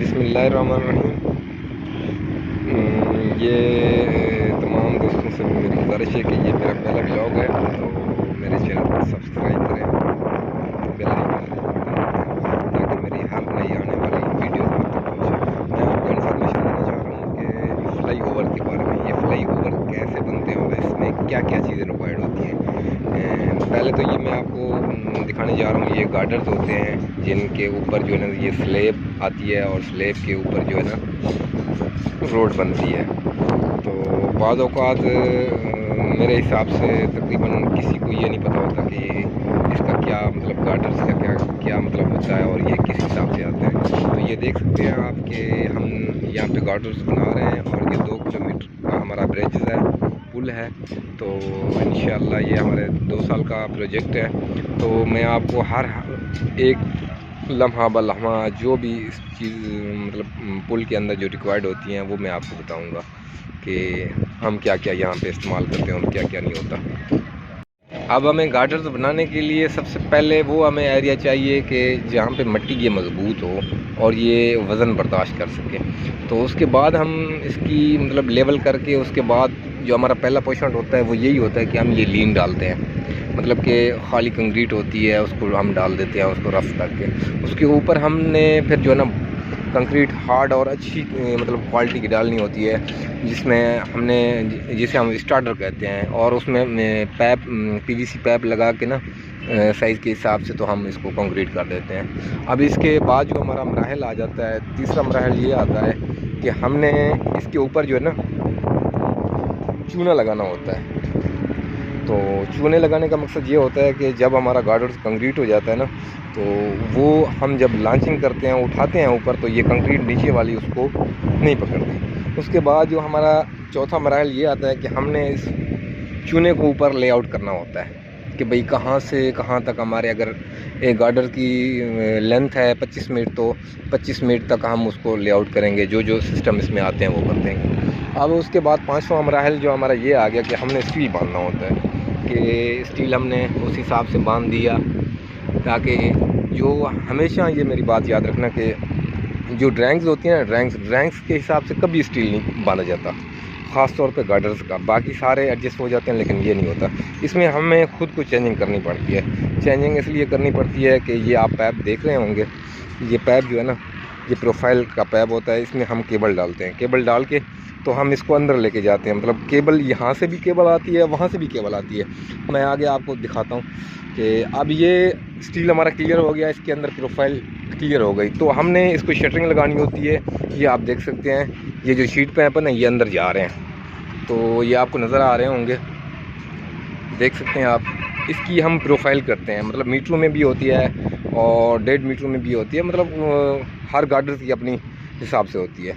بسم اللہ الرحمن الرحیم۔ یہ تمام دوستوں سے میری گزارش ہے کہ یہ میرا پہلا بلاگ ہے، تو میرے چینل کو سبسکرائب کریں، بیل آئیکن تاکہ میری ہر نئی آنے والی ویڈیو آپ تک پہنچے۔ میں آپ کو انفارمیشن دینا چاہ رہا ہوں کہ فلائی اوور کے بارے میں، یہ فلائی اوور کیسے بنتے ہیں اور اس میں کیا کیا چیزیں ریکوائرڈ ہوتی ہیں۔ پہلے تو یہ میں آپ کو دکھانے جا رہا ہوں، یہ گارڈرز ہوتے ہیں جن کے اوپر جو ہے نا یہ سلیب آتی ہے اور سلیب کے اوپر جو ہے نا روڈ بنتی ہے۔ تو بعض اوقات میرے حساب سے تقریباً کسی کو یہ نہیں پتہ ہوتا کہ اس کا کیا مطلب گارڈرز کا کیا مطلب ہوتا ہے اور یہ کس حساب سے آتے ہیں۔ تو یہ دیکھ سکتے ہیں آپ کہ ہم یہاں پہ گارڈرز بنا رہے ہیں اور یہ 2 کلومیٹر کا ہمارا بریجز ہے، پل ہے۔ تو انشاءاللہ یہ ہمارے 2 سال کا پروجیکٹ ہے۔ تو میں آپ کو ہر ایک لمحہ بلمحہ جو بھی اس چیز مطلب پل کے اندر جو ریکوائرڈ ہوتی ہیں وہ میں آپ کو بتاؤں گا کہ ہم کیا کیا یہاں پہ استعمال کرتے ہیں اور کیا کیا نہیں ہوتا۔ اب ہمیں گارڈرز بنانے کے لیے سب سے پہلے وہ ہمیں ایریا چاہیے کہ جہاں پہ مٹی یہ مضبوط ہو اور یہ وزن برداشت کر سکے۔ تو اس کے بعد ہم اس کی مطلب لیول کر کے اس کے بعد جو ہمارا پہلا پوائنٹ ہوتا ہے وہ یہی ہوتا ہے کہ ہم یہ لین ڈالتے ہیں، مطلب کہ خالی کنکریٹ ہوتی ہے اس کو ہم ڈال دیتے ہیں، اس کو رف کر کے اس کے اوپر ہم نے پھر جو ہے نا کنکریٹ ہارڈ اور اچھی مطلب کوالٹی کی ڈالنی ہوتی ہے، جس میں ہم نے جسے ہم اسٹارٹر کہتے ہیں، اور اس میں پیپ پی وی سی پیپ لگا کے نا سائز کے حساب سے تو ہم اس کو کنکریٹ کر دیتے ہیں۔ اب اس کے بعد جو ہمارا مراحل آ جاتا ہے، تیسرا مراحل یہ آتا ہے کہ ہم نے اس کے اوپر جو ہے نا چونا لگانا ہوتا ہے۔ تو چونے لگانے کا مقصد یہ ہوتا ہے کہ جب ہمارا گارڈرز کنکریٹ ہو جاتا ہے نا تو وہ ہم جب لانچنگ کرتے ہیں اٹھاتے ہیں اوپر تو یہ کنکریٹ نیچے والی اس کو نہیں پکڑتی۔ اس کے بعد جو ہمارا چوتھا مراحل یہ آتا ہے کہ ہم نے اس چونے کو اوپر لے آؤٹ کرنا ہوتا ہے کہ بھئی کہاں سے کہاں تک ہمارے اگر ایک گارڈر کی لینتھ ہے 25 میٹر تو 25 میٹر تک ہم اس کو لے آؤٹ کریں گے، جو سسٹم اس میں آتے ہیں وہ کر دیں گے۔ اب اس کے بعد 5واں مراحل جو ہمارا یہ آ گیا کہ ہم نے اسٹیل باندھنا ہوتا ہے کہ اسٹیل ہم نے اس حساب سے باندھ دیا تاکہ جو ہمیشہ یہ میری بات یاد رکھنا کہ جو ڈرینگز ہوتی ہیں نا ڈرینگز کے حساب سے کبھی اسٹیل نہیں باندھا جاتا، خاص طور پہ گارڈرز کا۔ باقی سارے ایڈجسٹ ہو جاتے ہیں لیکن یہ نہیں ہوتا، اس میں ہمیں خود کو چینجنگ کرنی پڑتی ہے۔ چینجنگ اس لیے کرنی پڑتی ہے کہ یہ آپ پیپ دیکھ رہے ہوں گے، یہ پیپ جو ہے نا یہ پروفائل کا پیپ ہوتا ہے، اس میں ہم کیبل ڈالتے ہیں، کیبل ڈال کے تو ہم اس کو اندر لے کے جاتے ہیں، مطلب کیبل یہاں سے بھی کیبل آتی ہے وہاں سے بھی کیبل آتی ہے۔ میں آگے آپ کو دکھاتا ہوں کہ اب یہ اسٹیل ہمارا کلیئر ہو گیا، اس کے اندر پروفائل کلیئر ہو گئی، تو ہم نے اس کو شٹرنگ لگانی ہوتی ہے۔ یہ آپ دیکھ سکتے ہیں یہ جو شیٹ پیپ ہے نا یہ اندر جا رہے ہیں، تو یہ آپ کو نظر آ رہے ہوں گے، دیکھ سکتے ہیں آپ۔ اس کی ہم پروفائل کرتے ہیں، مطلب میٹروں میں بھی ہوتی ہے اور 1.5 میٹروں میں بھی ہوتی ہے، مطلب ہر گارڈر کی اپنی حساب سے ہوتی ہے۔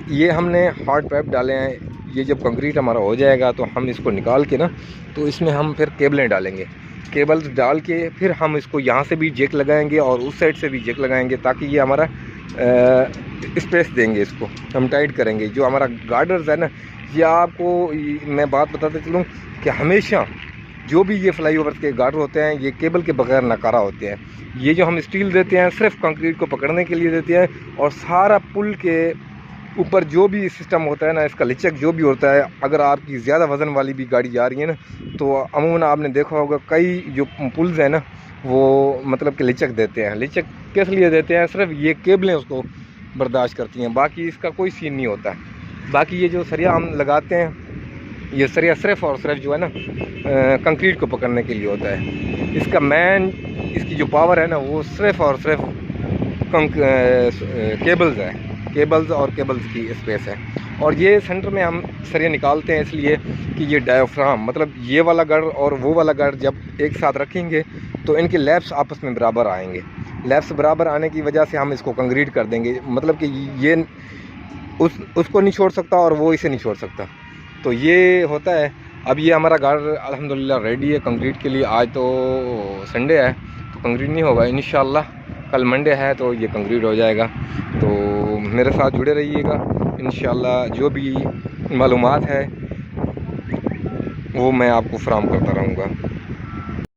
یہ ہم نے ہارڈ پیپ ڈالے ہیں، یہ جب کنکریٹ ہمارا ہو جائے گا تو ہم اس کو نکال کے نا تو اس میں ہم پھر کیبلیں ڈالیں گے، کیبلز ڈال کے پھر ہم اس کو یہاں سے بھی جیک لگائیں گے اور اس سائڈ سے بھی جیک لگائیں گے تاکہ یہ ہمارا اسپیس دیں گے، اس کو ہم ٹائٹ کریں گے۔ جو ہمارا گارڈرز ہے نا یہ آپ کو میں بات بتاتے چلوں کہ ہمیشہ جو بھی یہ فلائی اوور کے گارڈر ہوتے ہیں یہ کیبل کے بغیر ناکارہ ہوتے ہیں۔ یہ جو ہم اسٹیل دیتے ہیں صرف کنکریٹ کو پکڑنے کے لیے دیتے ہیں، اور سارا پل کے اوپر جو بھی سسٹم ہوتا ہے نا اس کا لچک جو بھی ہوتا ہے، اگر آپ کی زیادہ وزن والی بھی گاڑی جا رہی ہے نا تو عموماً آپ نے دیکھا ہوگا کئی جو پلز ہیں نا وہ مطلب کہ لچک دیتے ہیں۔ لچک کس لیے دیتے ہیں؟ صرف یہ کیبلیں اس کو برداشت کرتی ہیں، باقی اس کا کوئی سین نہیں ہوتا ہے۔ باقی یہ جو سریا ہم لگاتے ہیں یہ سریا صرف اور صرف جو ہے نا کنکریٹ کو پکڑنے کے لیے ہوتا ہے۔ اس کا مین اس کی جو پاور ہے نا وہ صرف اور صرف کیبلز ہے، کیبلز اور کیبلز کی اسپیس ہے۔ اور یہ سینٹر میں ہم سریا نکالتے ہیں اس لیے کہ یہ ڈایافرام مطلب یہ والا گڑھ اور وہ والا گڑھ جب ایک ساتھ رکھیں گے تو ان کے لیبس آپس میں برابر آئیں گے، لیبس برابر آنے کی وجہ سے ہم اس کو کنکریٹ کر دیں گے، مطلب کہ یہ اس کو نہیں چھوڑ سکتا اور وہ اسے نہیں چھوڑ سکتا۔ تو یہ ہوتا ہے۔ اب یہ ہمارا گارڈر الحمدللہ ریڈی ہے کنکریٹ کے لیے۔ آج تو سنڈے ہے تو کنکریٹ نہیں ہوگا، انشاءاللہ کل منڈے ہے تو یہ کنکریٹ ہو جائے گا۔ تو میرے ساتھ جڑے رہیے گا، انشاءاللہ جو بھی معلومات ہے وہ میں آپ کو فراہم کرتا رہوں گا۔